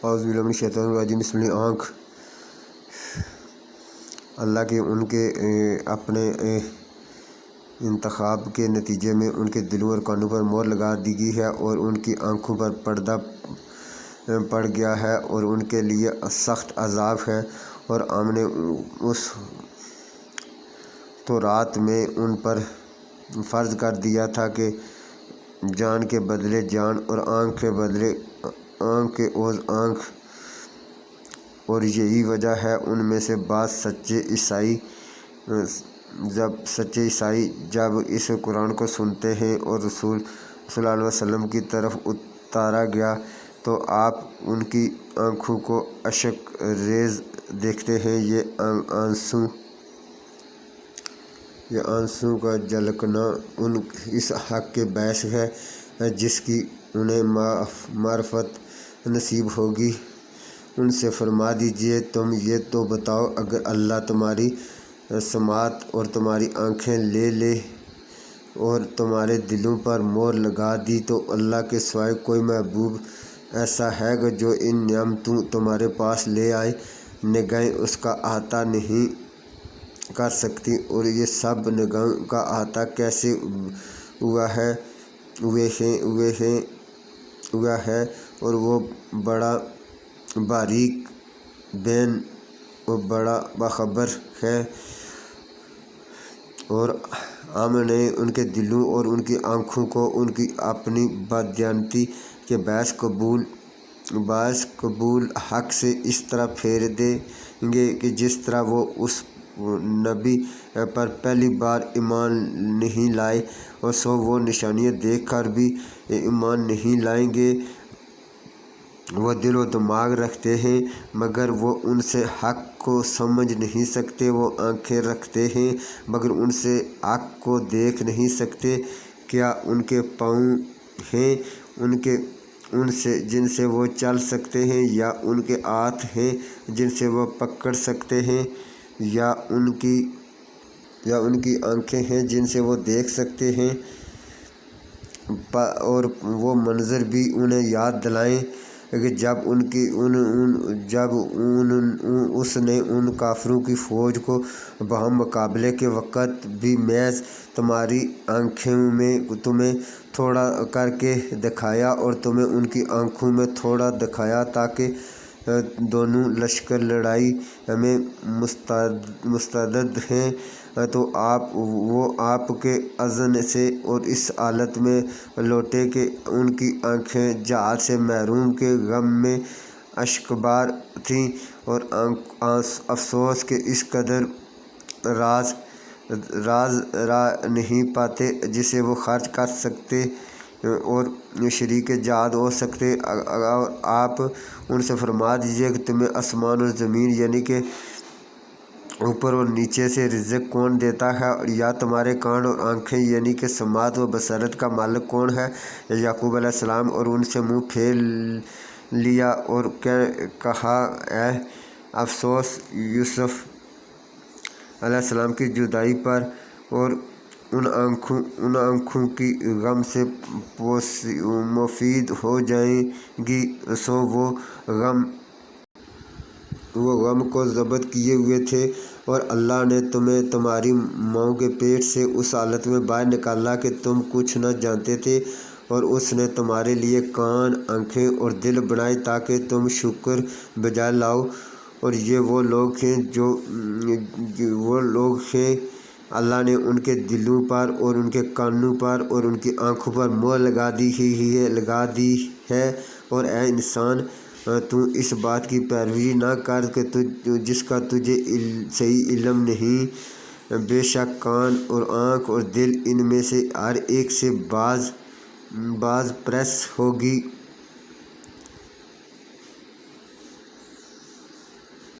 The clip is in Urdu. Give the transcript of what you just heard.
اعوذ باللہ من الشیطان الرجیم بسم اللہ آنکھ اللہ کے ان کے اپنے انتخاب کے نتیجے میں ان کے دلوں اور کانوں پر مہر لگا دی گئی ہے اور ان کی آنکھوں پر پردہ پڑ گیا ہے اور ان کے لیے سخت عذاب ہے۔ اور ہم نے اس تورات میں ان پر فرض کر دیا تھا کہ جان کے بدلے جان اور آنکھ کے بدلے آنکھ کے عوض آنکھ، اور یہی وجہ ہے ان میں سے بعض سچے عیسائی جب اس قرآن کو سنتے ہیں اور رسول صلی اللہ علیہ وسلم کی طرف اتارا گیا تو آپ ان کی آنکھوں کو اشک ریز دیکھتے ہیں۔ یہ آنسوں کا جھلکنا اس حق کے باعث ہے جس کی انہیں معرفت نصیب ہوگی۔ ان سے فرما دیجئے تم یہ تو بتاؤ، اگر اللہ تمہاری سماعت اور تمہاری آنکھیں لے لے اور تمہارے دلوں پر مہر لگا دی تو اللہ کے سوائے کوئی معبود ایسا ہے گا جو ان نعمتوں تمہارے پاس لے آئے؟ نگاہیں اس کا احاطہ نہیں کر سکتی، اور یہ سب نگاہوں کا احاطہ کیسے ہوا ہے اور وہ بڑا باریک بین و بڑا باخبر ہے۔ اور ہم نے ان کے دلوں اور ان کی آنکھوں کو ان کی اپنی بددیانتی کے باعث قبول حق سے اس طرح پھیر دیں گے کہ جس طرح وہ اس نبی پر پہلی بار ایمان نہیں لائے، اور سو وہ نشانیاں دیکھ کر بھی ایمان نہیں لائیں گے۔ وہ دل و دماغ رکھتے ہیں مگر وہ ان سے حق کو سمجھ نہیں سکتے، وہ آنکھیں رکھتے ہیں مگر ان سے حق کو دیکھ نہیں سکتے۔ کیا ان کے پاؤں ہیں جن سے وہ چل سکتے ہیں، یا ان کے ہاتھ ہیں جن سے وہ پکڑ سکتے ہیں، یا ان کی آنکھیں ہیں جن سے وہ دیکھ سکتے ہیں؟ اور وہ منظر بھی انہیں یاد دلائیں کہ جب اس نے ان کافروں کی فوج کو باہم مقابلے کے وقت بھی محض تمہاری آنکھوں میں تمہیں تھوڑا کر کے دکھایا اور تمہیں ان کی آنکھوں میں تھوڑا دکھایا تاکہ دونوں لشکر لڑائی میں مستعد ہیں، تو وہ آپ کے اذن سے اور اس حالت میں لوٹے کہ ان کی آنکھیں جہاد سے محروم کے غم میں اشکبار تھیں، اور افسوس کہ اس قدر راز نہیں پاتے جسے وہ خرچ کر سکتے اور شریک جہاد ہو سکتے۔ آپ ان سے فرما دیجئے کہ تمہیں آسمان اور زمین یعنی کہ اوپر اور نیچے سے رزق کون دیتا ہے، یا تمہارے کان اور آنکھیں یعنی کہ سماعت و بصارت کا مالک کون ہے؟ یعقوب علیہ السلام اور ان سے منہ پھیر لیا اور کہا اے افسوس یوسف علیہ السلام کی جدائی پر، اور ان آنکھوں کی غم سے مفید ہو جائیں گی، سو وہ غم کو ضبط کیے ہوئے تھے، اور اللہ نے تمہیں تمہاری ماؤں کے پیٹ سے اس حالت میں باہر نکالا کہ تم کچھ نہ جانتے تھے، اور اس نے تمہارے لیے کان، آنکھیں اور دل بنائے تاکہ تم شکر بجا لاؤ۔ اور یہ وہ لوگ ہیں اللہ نے ان کے دلوں پر اور ان کے کانوں پر اور ان کی آنکھوں پر مہر لگا دی ہے۔ اور اے انسان، تو اس بات کی پیروی نہ کر کہ جس کا تجھے صحیح علم نہیں، بے شک کان اور آنکھ اور دل ان میں سے ہر ایک سے بعض پرس ہوگی۔